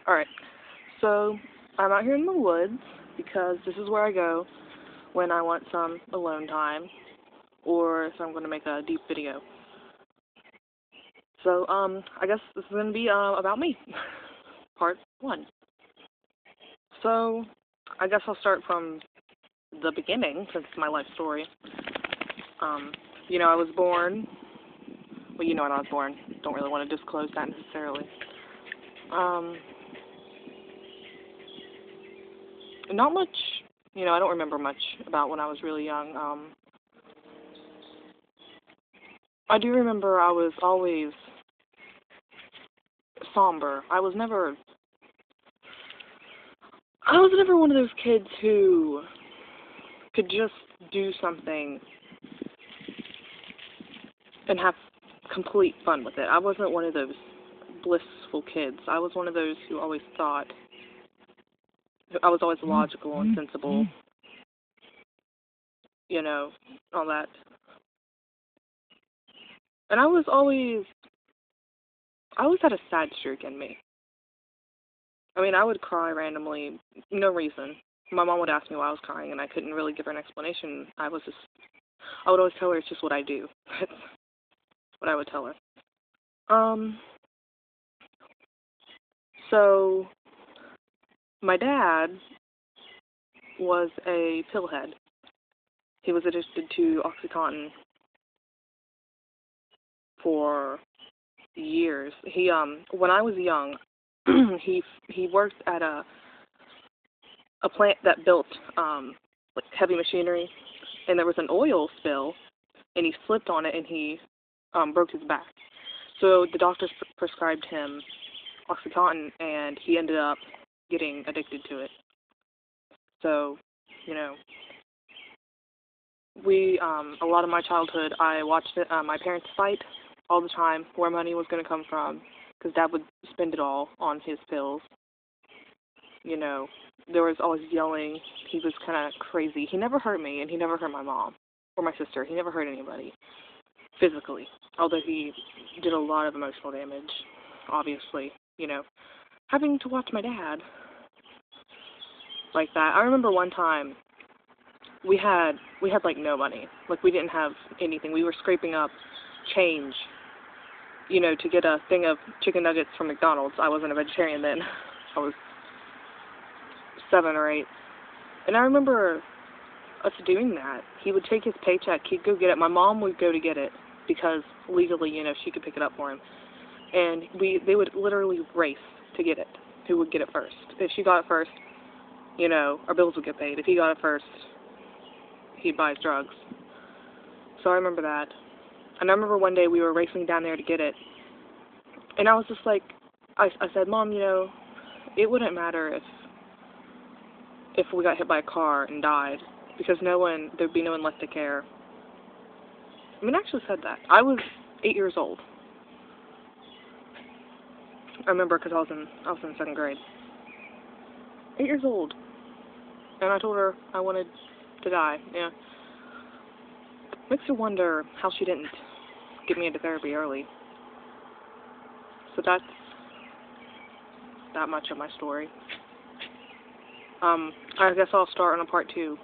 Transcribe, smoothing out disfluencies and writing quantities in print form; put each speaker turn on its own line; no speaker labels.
Alright, so I'm out here in the woods because this is where I go when I want some alone time or if I'm going to make a deep video. So, I guess this is going to be about me, part one. So, I guess I'll start from the beginning since it's my life story. I was born, well, you know when I was born. Don't really want to disclose that necessarily. Um, Not much, I don't remember much about when I was really young. I do remember I was always somber. I was never one of those kids who could just do something and have complete fun with it. I wasn't one of those blissful kids. I was one of those who always thought, I was always logical and sensible, all that. And I always had a sad streak in me. I mean, I would cry randomly, no reason. My mom would ask me why I was crying, and I couldn't really give her an explanation. I would always tell her it's just what I do. That's what I would tell her. So, my dad was a pillhead. He was addicted to OxyContin for years. When I was young, he worked at a plant that built like heavy machinery, and there was an oil spill, and he slipped on it and he broke his back. So the doctors prescribed him OxyContin, and he ended up getting addicted to it. So, a lot of my childhood, I watched my parents fight all the time, where money was going to come from, because Dad would spend it all on his pills. There was always yelling. He was kind of crazy. He never hurt me, and he never hurt my mom or my sister. He never hurt anybody physically, although he did a lot of emotional damage, obviously, having to watch my dad like that. I remember one time we had like no money. Like we didn't have anything. We were scraping up change, to get a thing of chicken nuggets from McDonald's. I wasn't a vegetarian then. I was 7 or 8. And I remember us doing that. He would take his paycheck, he'd go get it. My mom would go to get it because legally, she could pick it up for him. And they would literally race to get it. Who would get it first? If she got it first, our bills would get paid. If he got it first, he'd buy his drugs. So I remember that. And I remember one day we were racing down there to get it. And I was just like, I said, Mom, it wouldn't matter if we got hit by a car and died, because there'd be no one left to care. I mean, I actually said that. I was 8 years old. I remember because I was in 2nd grade. 8 years old. And I told her I wanted to die, yeah. Makes you wonder how she didn't get me into therapy early. So that's that much of my story. I guess I'll start on a part 2.